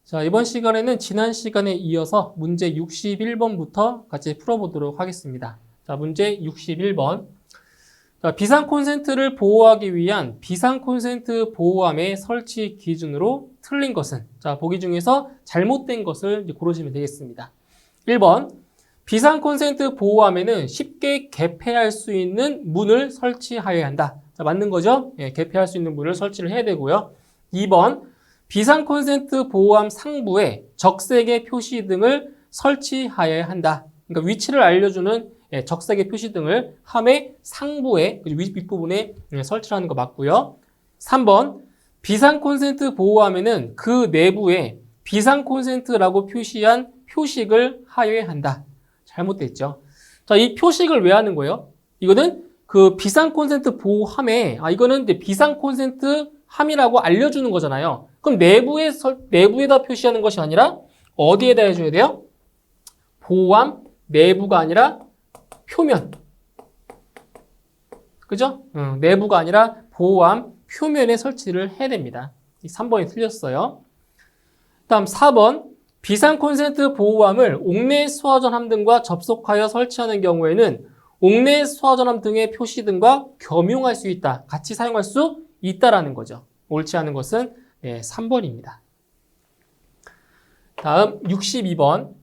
자, 이번 시간에는 지난 시간에 이어서 문제 61번부터 같이 풀어보도록 하겠습니다. 자, 문제 61번. 자, 비상 콘센트를 보호하기 위한 비상 콘센트 보호함의 설치 기준으로 틀린 것은? 자, 보기 중에서 잘못된 것을 고르시면 되겠습니다. 1번. 비상 콘센트 보호함에는 쉽게 개폐할 수 있는 문을 설치하여야 한다. 자, 맞는 거죠? 예, 개폐할 수 있는 문을 설치를 해야 되고요. 2번. 비상 콘센트 보호함 상부에 적색의 표시 등을 설치하여야 한다. 그러니까 위치를 알려주는 적색의 표시 등을 함의 상부에, 윗부분에 설치하는 거 맞고요. 3번, 비상 콘센트 보호함에는 그 내부에 비상 콘센트라고 표시한 표식을 하여야 한다. 잘못됐죠. 자, 이 표식을 왜 하는 거예요? 이거는 그 비상 콘센트 보호함에, 이거는 이제 비상 콘센트 함이라고 알려주는 거잖아요. 그럼 내부에다 표시하는 것이 아니라 어디에다 해줘야 돼요? 보호함 내부가 아니라 표면. 그죠? 내부가 아니라 보호함 표면에 설치를 해야 됩니다. 3번이 틀렸어요. 다음 4번. 비상 콘센트 보호함을 옥내 수화전함 등과 접속하여 설치하는 경우에는 옥내 수화전함 등의 표시 등과 겸용할 수 있다. 같이 사용할 수 있다라는 거죠. 옳지 않은 것은 3번입니다. 다음 62번.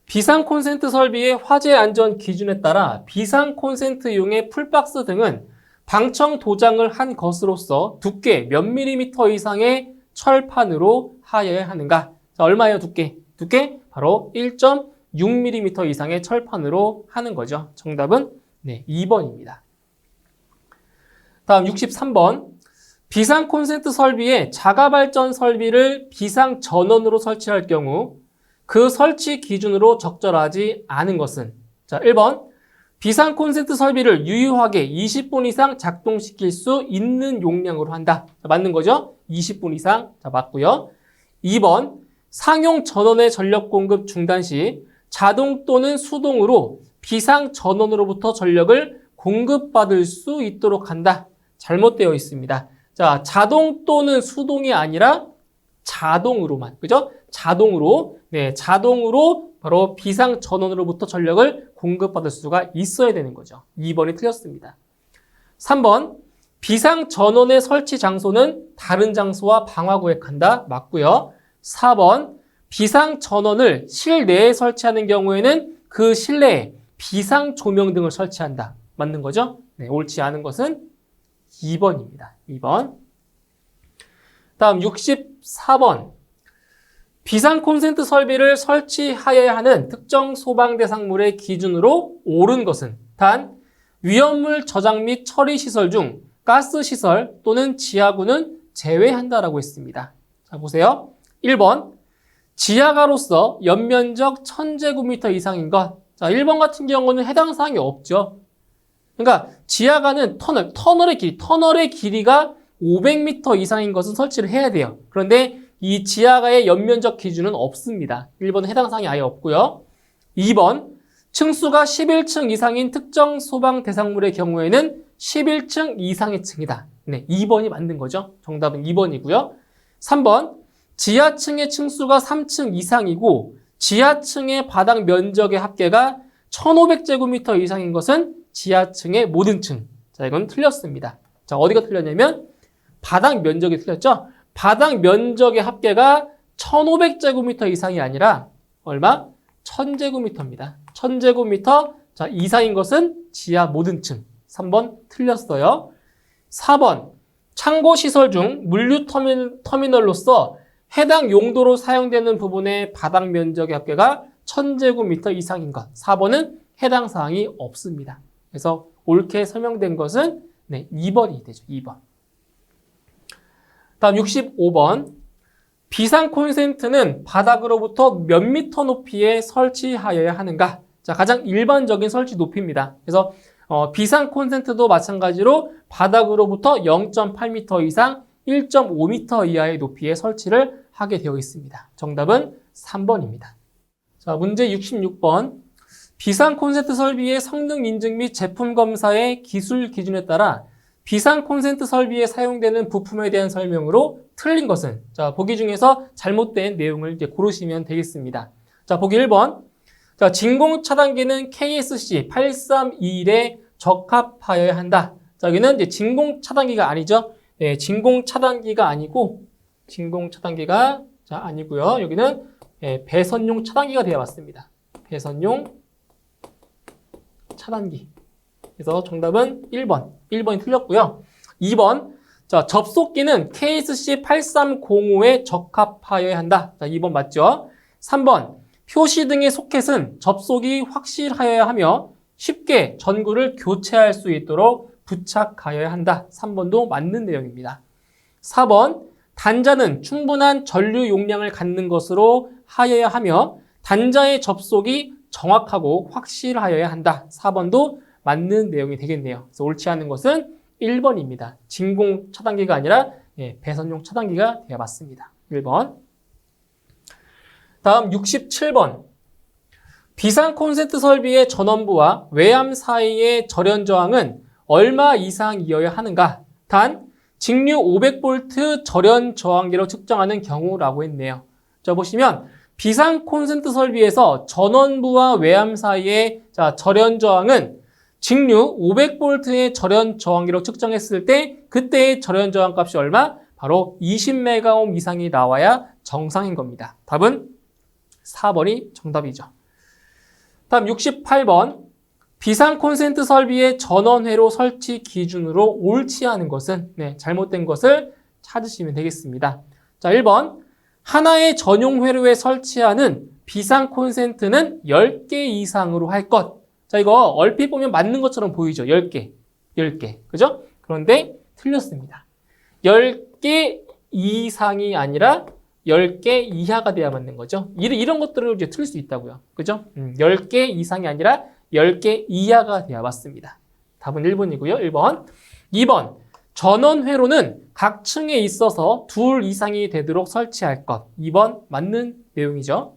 비상 콘센트 설비의 화재 안전 기준에 따라 비상 콘센트용의 풀박스 등은 방청 도장을 한 것으로서 두께 몇 밀리미터 이상의 철판으로 하여야 하는가? 자, 얼마예요, 두께? 두께 바로 1.6mm 이상의 철판으로 하는 거죠. 정답은 2번입니다. 다음 63번. 비상 콘센트 설비에 자가발전 설비를 비상 전원으로 설치할 경우 그 설치 기준으로 적절하지 않은 것은? 자, 1번. 비상 콘센트 설비를 유효하게 20분 이상 작동시킬 수 있는 용량으로 한다. 자, 맞는 거죠? 20분 이상. 자, 맞고요. 2번. 상용 전원의 전력 공급 중단 시 자동 또는 수동으로 비상 전원으로부터 전력을 공급받을 수 있도록 한다. 잘못되어 있습니다. 자, 자동 또는 수동이 아니라 자동으로만, 그죠? 자동으로 바로 비상 전원으로부터 전력을 공급받을 수가 있어야 되는 거죠. 2번이 틀렸습니다. 3번, 비상 전원의 설치 장소는 다른 장소와 방화구획한다. 맞고요. 4번, 비상 전원을 실내에 설치하는 경우에는 그 실내에 비상 조명 등을 설치한다. 맞는 거죠? 네, 옳지 않은 것은 2번입니다. 2번. 다음 64번. 비상 콘센트 설비를 설치하여야 하는 특정 소방 대상물의 기준으로 옳은 것은? 단, 위험물 저장 및 처리 시설 중 가스 시설 또는 지하구는 제외한다라고 했습니다. 자, 보세요. 1번. 지하가로서 연면적 1000제곱미터 이상인 것. 자, 1번 같은 경우는 해당 사항이 없죠. 그러니까 지하가는 터널의 길이가 500m 이상인 것은 설치를 해야 돼요. 그런데 이 지하가의 연면적 기준은 없습니다. 1번은 해당 사항이 아예 없고요. 2번, 층수가 11층 이상인 특정 소방 대상물의 경우에는 11층 이상의 층이다. 네, 2번이 맞는 거죠. 정답은 2번이고요. 3번, 지하층의 층수가 3층 이상이고 지하층의 바닥 면적의 합계가 1500제곱미터 이상인 것은 지하층의 모든 층. 자, 이건 틀렸습니다. 자, 어디가 틀렸냐면 바닥 면적이 틀렸죠? 바닥 면적의 합계가 1500제곱미터 이상이 아니라 얼마? 1000제곱미터입니다. 1000제곱미터 자, 이상인 것은 지하 모든 층. 3번 틀렸어요. 4번. 창고 시설 중 물류 터미널로서 해당 용도로 사용되는 부분의 바닥 면적의 합계가 1000제곱미터 이상인 것. 4번은 해당 사항이 없습니다. 그래서 옳게 설명된 것은 2번이 되죠. 2번. 다음 65번. 비상 콘센트는 바닥으로부터 몇 미터 높이에 설치하여야 하는가? 자, 가장 일반적인 설치 높이입니다. 그래서 비상 콘센트도 마찬가지로 바닥으로부터 0.8m 이상 1.5m 이하의 높이에 설치를 하게 되어 있습니다. 정답은 3번입니다. 자, 문제 66번. 비상 콘센트 설비의 성능 인증 및 제품 검사의 기술 기준에 따라 비상 콘센트 설비에 사용되는 부품에 대한 설명으로 틀린 것은? 자, 보기 중에서 잘못된 내용을 이제 고르시면 되겠습니다. 자, 보기 1번. 자, 진공 차단기는 KSC 831에 적합하여야 한다. 자, 여기는 이제 진공 차단기가 아니죠. 네, 진공 차단기가 아니고, 진공 차단기가 자, 아니고요. 여기는 배선용 차단기가 되어 왔습니다. 배선용 차단기. 그래서 정답은 1번. 1번이 틀렸고요. 2번. 자, 접속기는 KSC 8305에 적합하여야 한다. 자, 2번 맞죠? 3번. 표시 등의 소켓은 접속이 확실하여야 하며 쉽게 전구를 교체할 수 있도록 부착하여야 한다. 3번도 맞는 내용입니다. 4번. 단자는 충분한 전류 용량을 갖는 것으로 하여야 하며 단자의 접속이 정확하고 확실하여야 한다. 4번도 맞는 내용이 되겠네요. 그래서 옳지 않은 것은 1번입니다. 진공 차단기가 아니라 배선용 차단기가 되어 맞습니다. 1번. 다음 67번. 비상 콘센트 설비의 전원부와 외암 사이의 절연 저항은 얼마 이상이어야 하는가? 단 직류 500V 절연 저항기로 측정하는 경우라고 했네요. 자, 보시면 비상 콘센트 설비에서 전원부와 외암 사이의 절연 저항은 직류 500V의 절연 저항기로 측정했을 때 그때의 절연 저항 값이 얼마? 바로 20메가옴 이상이 나와야 정상인 겁니다. 답은 4번이 정답이죠. 다음 68번. 비상 콘센트 설비의 전원회로 설치 기준으로 옳지 않은 것은? 잘못된 것을 찾으시면 되겠습니다. 자, 1번. 하나의 전용 회로에 설치하는 비상 콘센트는 10개 이상으로 할 것. 자, 이거 얼핏 보면 맞는 것처럼 보이죠? 10개. 그죠? 그런데 틀렸습니다. 10개 이상이 아니라 10개 이하가 돼야 맞는 거죠. 이런 것들을 이제 틀릴 수 있다고요. 그죠? 10개 이상이 아니라 10개 이하가 돼야 맞습니다. 답은 1번이고요. 1번. 2번. 전원회로는 각 층에 있어서 2 이상이 되도록 설치할 것. 2번 맞는 내용이죠.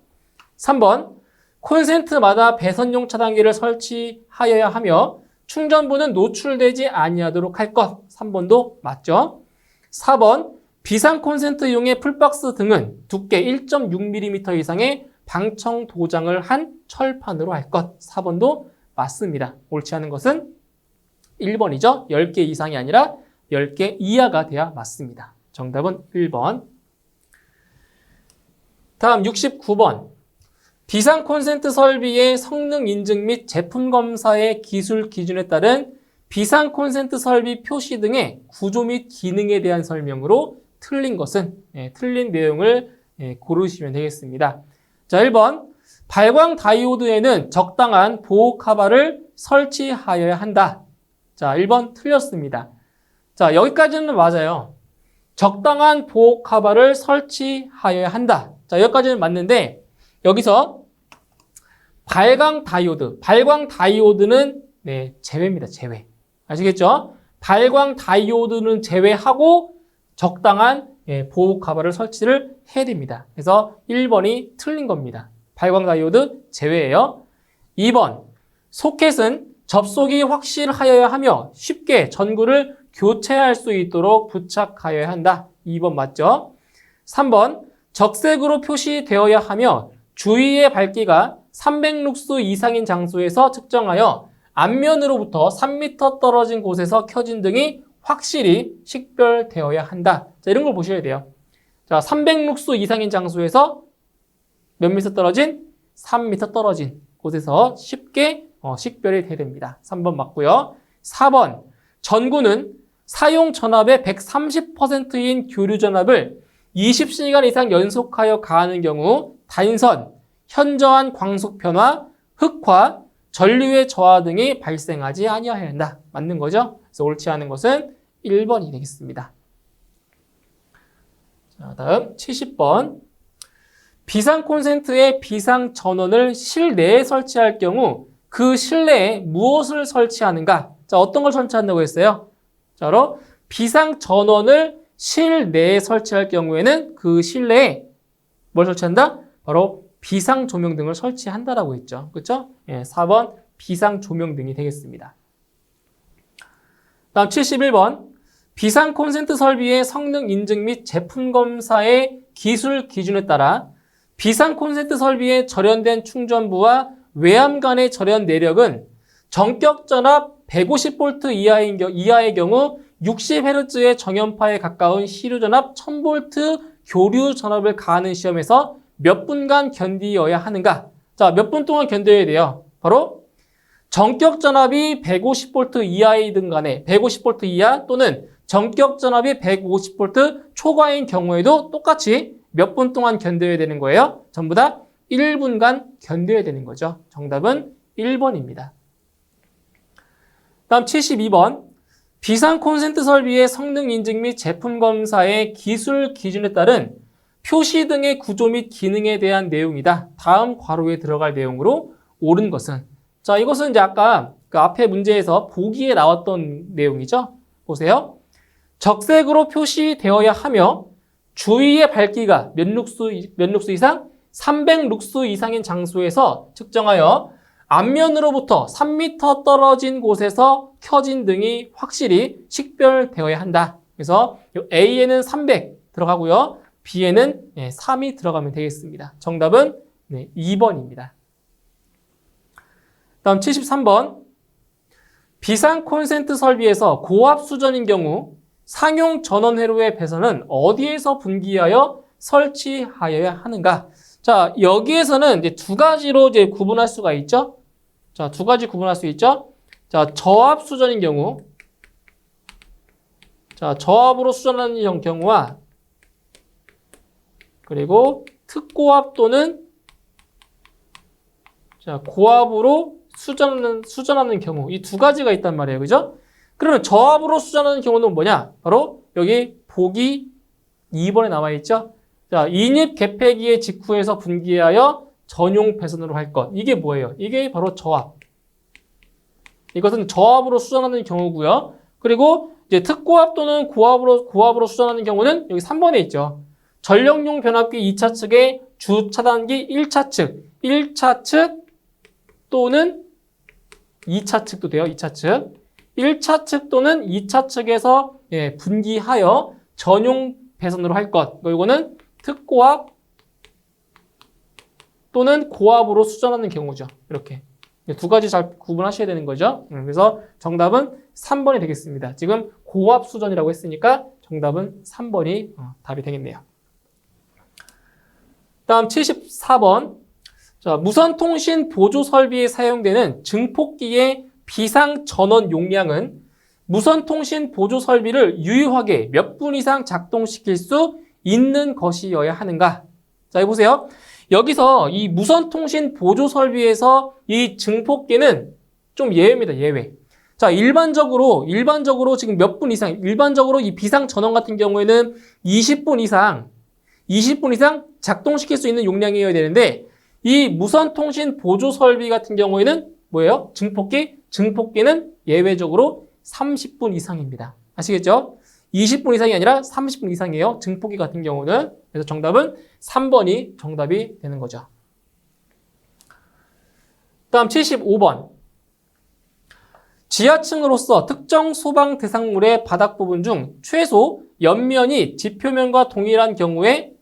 3번. 콘센트마다 배선용 차단기를 설치하여야 하며 충전부는 노출되지 아니하도록 할 것. 3번도 맞죠. 4번. 비상 콘센트용의 풀박스 등은 두께 1.6mm 이상의 방청 도장을 한 철판으로 할 것. 4번도 맞습니다. 옳지 않은 것은 1번이죠. 10개 이상이 아니라 10개 이하가 돼야 맞습니다. 정답은 1번. 다음 69번. 비상 콘센트 설비의 성능 인증 및 제품 검사의 기술 기준에 따른 비상 콘센트 설비 표시 등의 구조 및 기능에 대한 설명으로 틀린 것은? 틀린 내용을 고르시면 되겠습니다. 자, 1번. 발광 다이오드에는 적당한 보호 카바를 설치하여야 한다. 자, 1번 틀렸습니다. 자, 여기까지는 맞아요. 적당한 보호 카바를 설치하여야 한다. 자, 여기까지는 맞는데 여기서 발광 다이오드는 제외입니다. 제외. 아시겠죠? 발광 다이오드는 제외하고 적당한 보호 카바를 설치를 해야 됩니다. 그래서 1번이 틀린 겁니다. 발광 다이오드 제외예요. 2번. 소켓은 접속이 확실하여야 하며 쉽게 전구를 교체할 수 있도록 부착하여야 한다. 2번 맞죠? 3번. 적색으로 표시되어야 하며 주위의 밝기가 300룩스 이상인 장소에서 측정하여 앞면으로부터 3m 떨어진 곳에서 켜진 등이 확실히 식별되어야 한다. 자, 이런 걸 보셔야 돼요. 자, 300룩스 이상인 장소에서 몇 미터 떨어진? 3m 떨어진 곳에서 쉽게 식별이 돼야 됩니다. 3번 맞고요. 4번. 전구는 사용 전압의 130%인 교류 전압을 20시간 이상 연속하여 가하는 경우 단선, 현저한 광속 변화, 흑화, 전류의 저하 등이 발생하지 아니어야 한다. 맞는 거죠? 그래서 옳지 않은 것은 1번이 되겠습니다. 자, 다음 70번. 비상 콘센트의 비상 전원을 실내에 설치할 경우 그 실내에 무엇을 설치하는가? 자, 어떤 걸 설치한다고 했어요? 자, 바로 비상 전원을 실내에 설치할 경우에는 그 실내에 뭘 설치한다? 바로 비상 조명등을 설치한다라고 했죠. 그렇죠? 4번 비상 조명등이 되겠습니다. 다음 71번. 비상 콘센트 설비의 성능 인증 및 제품 검사의 기술 기준에 따라 비상 콘센트 설비의 절연된 충전부와 외암 간의 절연 내력은 전격 전압 150V 이하의 경우 60Hz의 정연파에 가까운 시류 전압 1000V 교류 전압을 가하는 시험에서 몇 분간 견디어야 하는가? 자, 몇 분 동안 견뎌야 돼요? 바로 전격 전압이 150V 이하이든 간에 150V 이하 또는 전격 전압이 150V 초과인 경우에도 똑같이 몇 분 동안 견뎌야 되는 거예요? 전부 다 1분간 견뎌야 되는 거죠. 정답은 1번입니다. 다음 72번. 비상 콘센트 설비의 성능 인증 및 제품 검사의 기술 기준에 따른 표시 등의 구조 및 기능에 대한 내용이다. 다음 괄호에 들어갈 내용으로 옳은 것은. 자, 이것은 이제 아까 그 앞에 문제에서 보기에 나왔던 내용이죠. 보세요. 적색으로 표시되어야 하며 주위의 밝기가 몇 룩스 이상? 300룩스 이상인 장소에서 측정하여 앞면으로부터 3m 떨어진 곳에서 켜진 등이 확실히 식별되어야 한다. 그래서 A에는 300 들어가고요. B에는 3이 들어가면 되겠습니다. 정답은 2번입니다. 다음 73번. 비상 콘센트 설비에서 고압 수전인 경우 상용 전원 회로의 배선은 어디에서 분기하여 설치하여야 하는가? 자, 여기에서는 이제 두 가지로 이제 구분할 수가 있죠. 자, 두 가지 구분할 수 있죠. 자, 저압 수전인 경우. 자, 저압으로 수전하는 경우와 그리고 특고압 또는 자, 고압으로 수전하는 경우. 이 두 가지가 있단 말이에요. 그죠? 그러면 저압으로 수전하는 경우는 뭐냐? 바로 여기 보기 2번에 나와 있죠. 자, 인입 개폐기의 직후에서 분기하여 전용 배선으로 할 것. 이게 뭐예요? 이게 바로 저압. 이것은 저압으로 수전하는 경우고요. 그리고 이제 특고압 또는 고압으로 수전하는 경우는 여기 3번에 있죠. 전력용 변압기 2차 측의 주차단기 1차 측. 1차 측 또는 2차 측도 돼요. 2차 측. 1차 측 또는 2차 측에서 분기하여 전용 배선으로 할 것. 이거는 특고압 또는 고압으로 수전하는 경우죠. 이렇게. 두 가지 잘 구분하셔야 되는 거죠. 그래서 정답은 3번이 되겠습니다. 지금 고압 수전이라고 했으니까 정답은 3번이 답이 되겠네요. 다음 74번. 자, 무선통신 보조 설비에 사용되는 증폭기의 비상 전원 용량은 무선통신 보조 설비를 유효하게 몇 분 이상 작동시킬 수 있는 것이어야 하는가? 자, 보세요. 여기서 이 무선통신 보조 설비에서 이 증폭기는 좀 예외입니다. 예외. 자, 일반적으로 지금 몇 분 이상, 일반적으로 이 비상 전원 같은 경우에는 20분 이상 작동시킬 수 있는 용량이어야 되는데 이 무선통신 보조 설비 같은 경우에는 뭐예요? 증폭기는 예외적으로 30분 이상입니다. 아시겠죠? 20분 이상이 아니라 30분 이상이에요. 증폭기 같은 경우는. 그래서 정답은 3번이 정답이 되는 거죠. 다음 75번. 지하층으로서 특정 소방 대상물의 바닥 부분 중 최소 옆면이 지표면과 동일한 경우에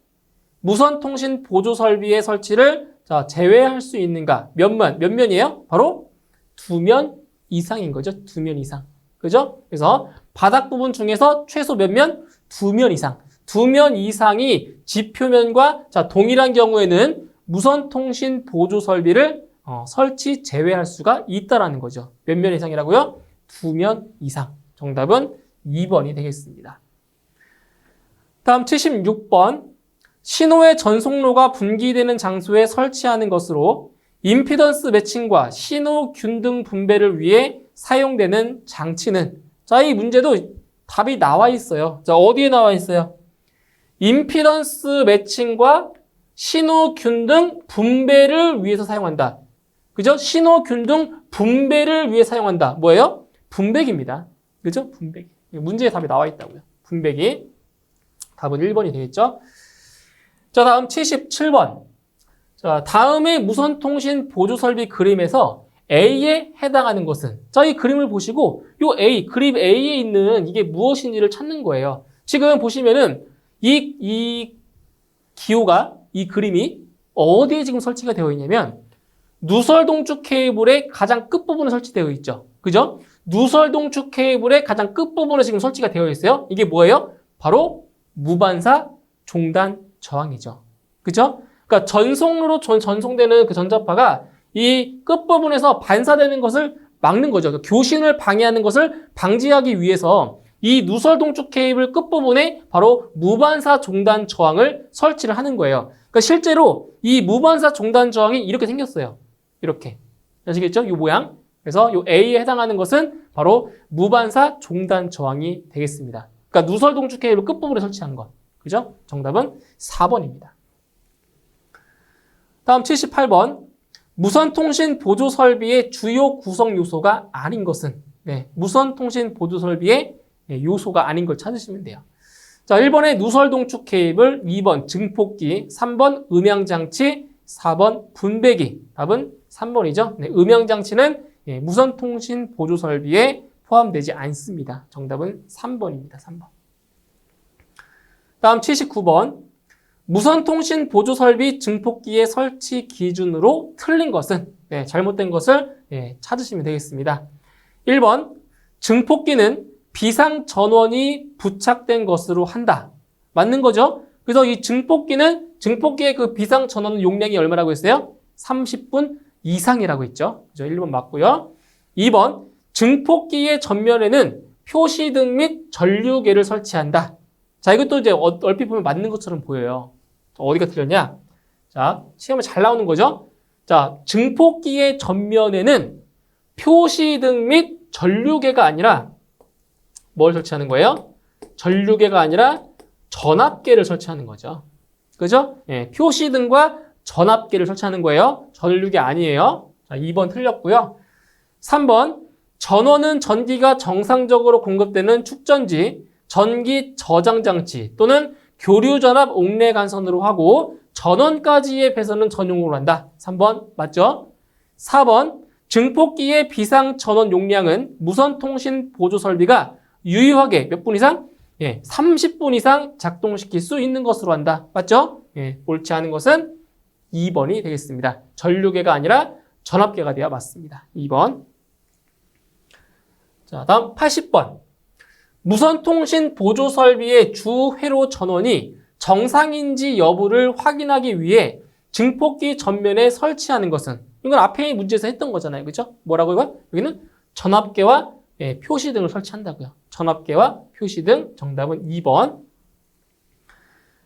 무선통신 보조 설비의 설치를 제외할 수 있는가? 몇 면이에요? 바로 2면 이상인 거죠. 2면 이상. 그죠? 그래서 바닥 부분 중에서 최소 몇 면? 2면 이상. 2면 이상이 지표면과 동일한 경우에는 무선통신 보조 설비를 설치 제외할 수가 있다라는 거죠. 몇 면 이상이라고요? 2면 이상. 정답은 2번이 되겠습니다. 다음 76번. 신호의 전송로가 분기되는 장소에 설치하는 것으로 임피던스 매칭과 신호 균등 분배를 위해 사용되는 장치는 자, 이 문제도 답이 나와 있어요. 자, 어디에 나와 있어요? 임피던스 매칭과 신호 균등 분배를 위해서 사용한다. 그죠? 신호 균등 분배를 위해 사용한다. 뭐예요? 분배기입니다. 그죠? 분배기. 문제에 답이 나와 있다고요. 분배기. 답은 1번이 되겠죠? 자, 다음 77번. 자, 다음의 무선통신 보조 설비 그림에서 A에 해당하는 것은, 자, 이 그림을 보시고 요 A, 그림 A에 있는 이게 무엇인지를 찾는 거예요. 지금 보시면은 이 기호가, 이 그림이 어디에 지금 설치가 되어 있냐면 누설동축 케이블의 가장 끝부분에 설치되어 있죠. 그죠? 누설동축 케이블의 가장 끝부분에 지금 설치가 되어 있어요. 이게 뭐예요? 바로 무반사 종단 저항이죠. 그죠? 그러니까 전송로로 전송되는 그 전자파가 이 끝부분에서 반사되는 것을 막는 거죠. 그러니까 교신을 방해하는 것을 방지하기 위해서 이 누설동축 케이블 끝부분에 바로 무반사 종단 저항을 설치를 하는 거예요. 그러니까 실제로 이 무반사 종단 저항이 이렇게 생겼어요. 이렇게. 아시겠죠? 이 모양. 그래서 이 A에 해당하는 것은 바로 무반사 종단 저항이 되겠습니다. 그러니까 누설동축 케이블 끝부분에 설치한 것. 그죠? 정답은 4번입니다. 다음 78번. 무선통신 보조 설비의 주요 구성 요소가 아닌 것은, 네, 무선통신 보조 설비의 요소가 아닌 걸 찾으시면 돼요. 자, 1번에 누설동축 케이블, 2번 증폭기, 3번 음향장치, 4번 분배기. 답은 3번이죠. 네, 음향장치는 무선통신 보조 설비에 포함되지 않습니다. 정답은 3번입니다. 3번. 다음 79번. 무선통신 보조 설비 증폭기의 설치 기준으로 틀린 것은, 네, 잘못된 것을 찾으시면 되겠습니다. 1번, 증폭기는 비상 전원이 부착된 것으로 한다. 맞는 거죠? 그래서 이 증폭기의 그 비상 전원 용량이 얼마라고 했어요? 30분 이상이라고 했죠. 그죠? 1번 맞고요. 2번, 증폭기의 전면에는 표시등 및 전류계를 설치한다. 자, 이것도 이제 얼핏 보면 맞는 것처럼 보여요. 어디가 틀렸냐? 자, 시험에 잘 나오는 거죠? 자, 증폭기의 전면에는 표시등 및 전류계가 아니라 뭘 설치하는 거예요? 전류계가 아니라 전압계를 설치하는 거죠. 그죠? 예, 표시등과 전압계를 설치하는 거예요. 전류계 아니에요. 자, 2번 틀렸고요. 3번, 전원은 전기가 정상적으로 공급되는 축전지, 전기 저장 장치 또는 교류 전압 옥내 간선으로 하고 전원까지의 배선은 전용으로 한다. 3번 맞죠? 4번, 증폭기의 비상 전원 용량은 무선통신 보조 설비가 유효하게 몇 분 이상? 30분 이상 작동시킬 수 있는 것으로 한다. 맞죠? 옳지 않은 것은 2번이 되겠습니다. 전류계가 아니라 전압계가 되어 맞습니다. 2번. 자, 다음 80번. 무선통신 보조 설비의 주 회로 전원이 정상인지 여부를 확인하기 위해 증폭기 전면에 설치하는 것은, 이건 앞에 문제에서 했던 거잖아요. 그죠? 뭐라고 이거? 여기는 전압계와 표시등을 설치한다고요. 전압계와 표시등. 정답은 2번.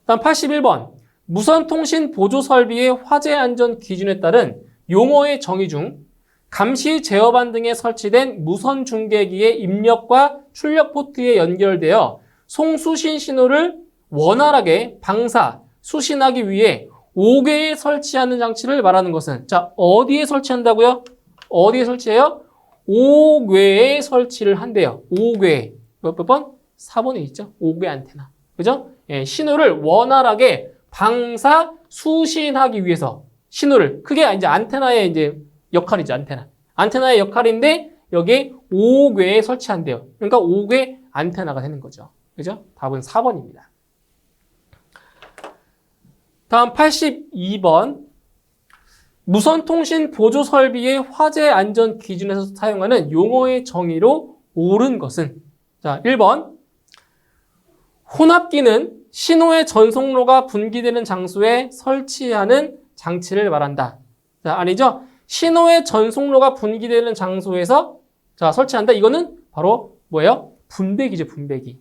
다음 81번. 무선통신 보조 설비의 화재 안전 기준에 따른 용어의 정의 중 감시 제어반 등에 설치된 무선 중계기의 입력과 출력 포트에 연결되어 송수신 신호를 원활하게 방사, 수신하기 위해 5궤에 설치하는 장치를 말하는 것은, 자, 어디에 설치한다고요? 어디에 설치해요? 5궤에 설치를 한대요. 5궤. 몇 번? 4번에 있죠. 5궤 안테나. 그죠? 신호를 원활하게 방사, 수신하기 위해서 신호를, 그게 이제 안테나의 이제 역할이죠. 안테나의 역할인데 여기에 5궤에 설치한대요. 그러니까 5궤 안테나가 되는 거죠. 그죠? 답은 4번입니다. 다음 82번. 무선통신 보조 설비의 화재 안전 기준에서 사용하는 용어의 정의로 옳은 것은, 자, 1번. 혼합기는 신호의 전송로가 분기되는 장소에 설치하는 장치를 말한다. 자, 아니죠? 신호의 전송로가 분기되는 장소에서 자, 설치한다. 이거는 바로 뭐예요? 분배기죠, 분배기.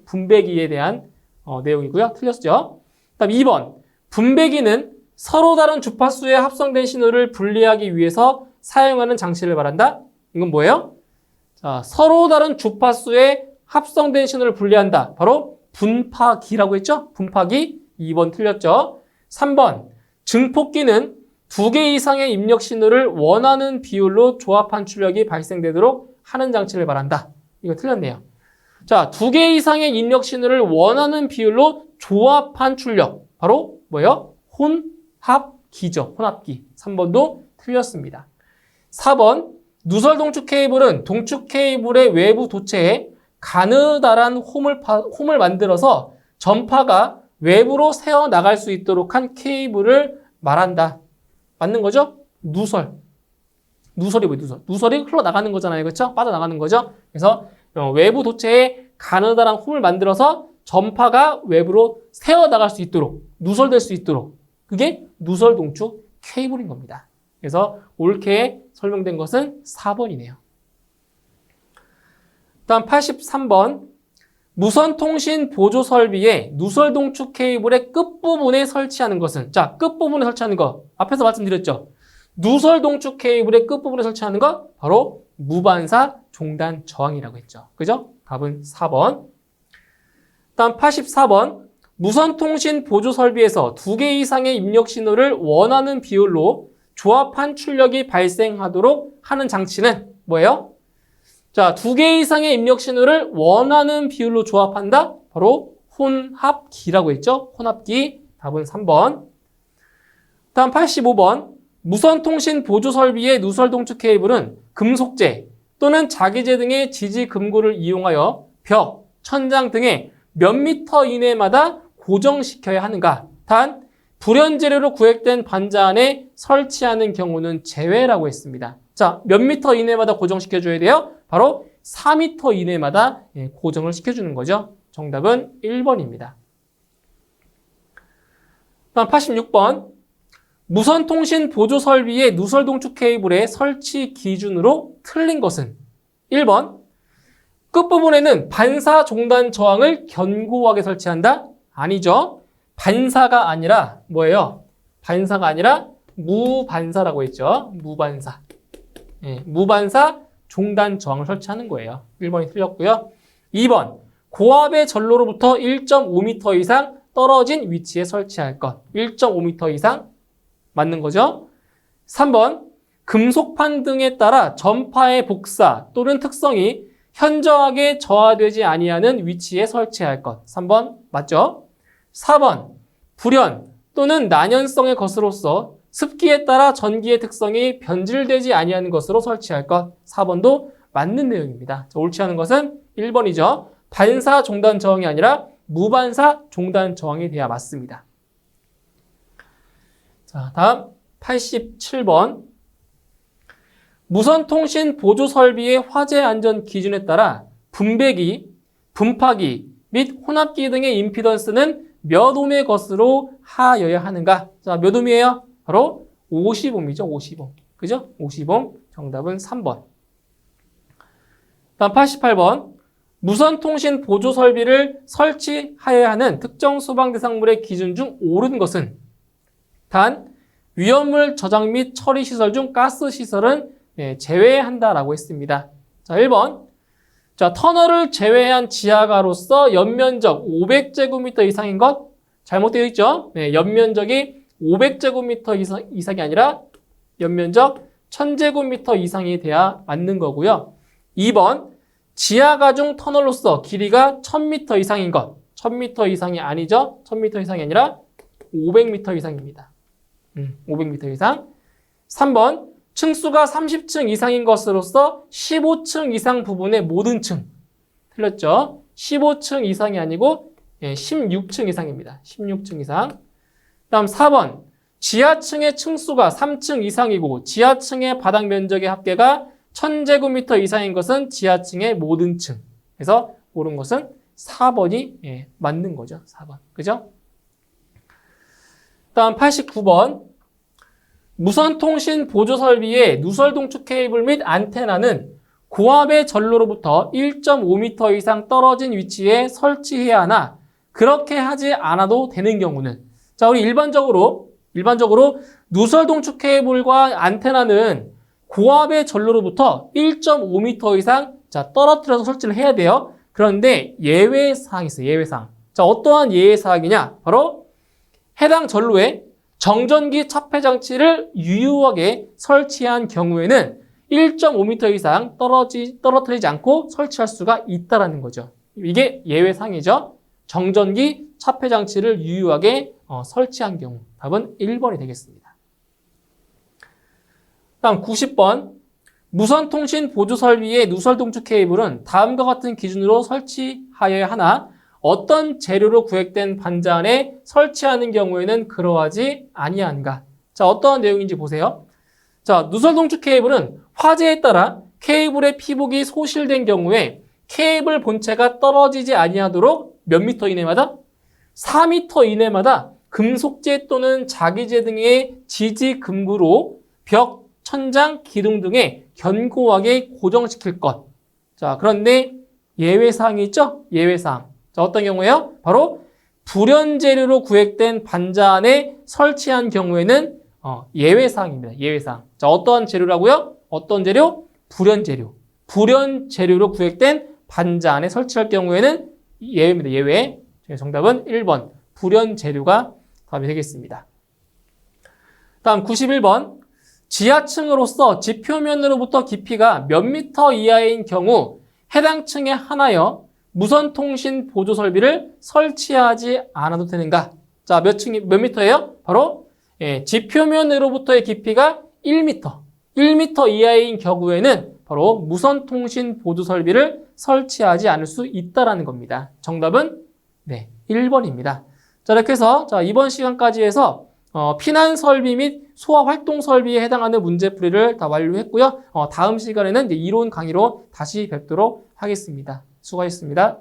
분배기에 대한 내용이고요. 틀렸죠? 다음 2번. 분배기는 서로 다른 주파수에 합성된 신호를 분리하기 위해서 사용하는 장치를 말한다. 이건 뭐예요? 자, 서로 다른 주파수에 합성된 신호를 분리한다. 바로 분파기라고 했죠? 분파기. 2번 틀렸죠? 3번. 증폭기는 2개 이상의 입력 신호를 원하는 비율로 조합한 출력이 발생되도록 하는 장치를 말한다. 이거 틀렸네요. 자, 2개 이상의 입력 신호를 원하는 비율로 조합한 출력. 바로 뭐예요? 혼합기죠. 혼합기. 3번도 틀렸습니다. 4번 누설 동축 케이블은 동축 케이블의 외부 도체에 가느다란 홈을 만들어서 전파가 외부로 새어 나갈 수 있도록 한 케이블을 말한다. 맞는 거죠? 누설이 뭐예요? 누설이 흘러나가는 거잖아요. 그렇죠? 빠져나가는 거죠? 그래서 외부 도체에 가느다란 홈을 만들어서 전파가 외부로 새어 나갈 수 있도록, 누설될 수 있도록, 그게 누설 동축 케이블인 겁니다. 그래서 옳게 설명된 것은 4번이네요. 다음 83번. 무선 통신 보조 설비에 누설 동축 케이블의 끝부분에 설치하는 것은, 자, 끝부분에 설치하는 거 앞에서 말씀드렸죠. 누설 동축 케이블의 끝부분에 설치하는 것 바로 무반사 종단 저항이라고 했죠. 그죠? 답은 4번. 다음 84번. 무선 통신 보조 설비에서 2개 이상의 입력 신호를 원하는 비율로 조합한 출력이 발생하도록 하는 장치는 뭐예요? 자, 2개 이상의 입력 신호를 원하는 비율로 조합한다? 바로 혼합기라고 했죠? 혼합기. 답은 3번. 다음 85번. 무선 통신 보조 설비의 누설 동축 케이블은 금속재 또는 자기재 등의 지지 금고를 이용하여 벽, 천장 등의 몇 미터 이내마다 고정시켜야 하는가? 단, 불연재료로 구획된 반자 안에 설치하는 경우는 제외라고 했습니다. 자, 몇 미터 이내마다 고정시켜줘야 돼요? 바로 4미터 이내마다 고정을 시켜주는 거죠. 정답은 1번입니다. 다음 86번. 무선 통신 보조 설비의 누설 동축 케이블의 설치 기준으로 틀린 것은 1번. 끝부분에는 반사 종단 저항을 견고하게 설치한다? 아니죠. 반사가 아니라 뭐예요? 반사가 아니라 무반사라고 했죠. 무반사. 무반사 종단 저항을 설치하는 거예요. 1번이 틀렸고요. 2번. 고압의 전로로부터 1.5m 이상 떨어진 위치에 설치할 것. 1.5m 이상 맞는 거죠. 3번. 금속판 등에 따라 전파의 복사 또는 특성이 현저하게 저하되지 아니하는 위치에 설치할 것. 3번 맞죠? 4번. 불연 또는 난연성의 것으로서 습기에 따라 전기의 특성이 변질되지 아니하는 것으로 설치할 것. 4번도 맞는 내용입니다. 자, 옳지 않은 것은 1번이죠. 반사 종단 저항이 아니라 무반사 종단 저항이 돼야 맞습니다. 자, 다음 87번. 무선 통신 보조 설비의 화재 안전 기준에 따라 분배기, 분파기 및 혼합기 등의 임피던스는 몇 옴의 것으로 하여야 하는가? 자, 몇 옴이에요? 바로 50옴이죠. 50옴. 그죠? 50옴. 정답은 3번. 다음 88번. 무선 통신 보조 설비를 설치하여야 하는 특정 소방 대상물의 기준 중 옳은 것은 단 위험물 저장 및 처리 시설 중 가스 시설은 제외한다라고 했습니다. 자, 1번. 자, 터널을 제외한 지하가로서 연면적 500제곱미터 이상인 것 잘못되어 있죠? 연면적이 500제곱미터 이상이 아니라 연면적 1000제곱미터 이상이 돼야 맞는 거고요. 2번. 지하가 중 터널로서 길이가 1000m 이상인 것. 1000m 이상이 아니죠? 1000m 이상이 아니라 500m 이상입니다. 500m 이상. 3번. 층수가 30층 이상인 것으로서 15층 이상 부분의 모든 층. 틀렸죠? 15층 이상이 아니고 16층 이상입니다. 16층 이상. 다음 4번. 지하층의 층수가 3층 이상이고 지하층의 바닥 면적의 합계가 1000제곱미터 이상인 것은 지하층의 모든 층. 그래서 옳은 것은 4번이 맞는 거죠. 4번. 그죠? 다음 89번. 무선 통신 보조 설비의 누설 동축 케이블 및 안테나는 고압의 전로로부터 1.5m 이상 떨어진 위치에 설치해야 하나 그렇게 하지 않아도 되는 경우는 자, 우리 일반적으로 누설 동축 케이블과 안테나는 고압의 전로로부터 1.5m 이상 자, 떨어뜨려서 설치를 해야 돼요. 그런데 예외 사항이 있어요. 예외 사항. 자, 어떠한 예외 사항이냐? 바로 해당 전로에 정전기 차폐 장치를 유효하게 설치한 경우에는 1.5m 이상 떨어뜨리지 않고 설치할 수가 있다는 거죠. 이게 예외상이죠. 정전기 차폐 장치를 유효하게 설치한 경우. 답은 1번이 되겠습니다. 다음 90번. 무선통신 보조 설비의 누설 동축 케이블은 다음과 같은 기준으로 설치하여야 하나 어떤 재료로 구획된 반자 안에 설치하는 경우에는 그러하지 아니한가. 자, 어떠한 내용인지 보세요. 자, 누설 동축 케이블은 화재에 따라 케이블의 피복이 소실된 경우에 케이블 본체가 떨어지지 아니하도록 몇 미터 이내마다? 4미터 이내마다 금속재 또는 자기재 등의 지지 금구로 벽, 천장, 기둥 등에 견고하게 고정시킬 것. 자, 그런데 예외사항이 있죠? 예외사항. 자, 어떤 경우에요? 바로 불연재료로 구획된 반자 안에 설치한 경우에는 예외사항입니다. 예외사항. 자, 어떠한 재료라고요? 어떤 재료? 불연재료. 불연재료로 구획된 반자 안에 설치할 경우에는 예외입니다. 예외. 정답은 1번. 불연재료가 답이 되겠습니다. 다음 91번. 지하층으로서 지표면으로부터 깊이가 몇 미터 이하인 경우 해당 층에 하나여 무선통신 보조 설비를 설치하지 않아도 되는가? 자, 몇 미터예요? 바로 지표면으로부터의 깊이가 1미터. 1미터 이하인 경우에는 바로 무선통신 보조 설비를 설치하지 않을 수 있다라는 겁니다. 정답은 1번입니다. 자, 이렇게 해서 이번 시간까지 해서 피난 설비 및 소화 활동 설비에 해당하는 문제풀이를 다 완료했고요. 다음 시간에는 이론 강의로 다시 뵙도록 하겠습니다. 수고하셨습니다.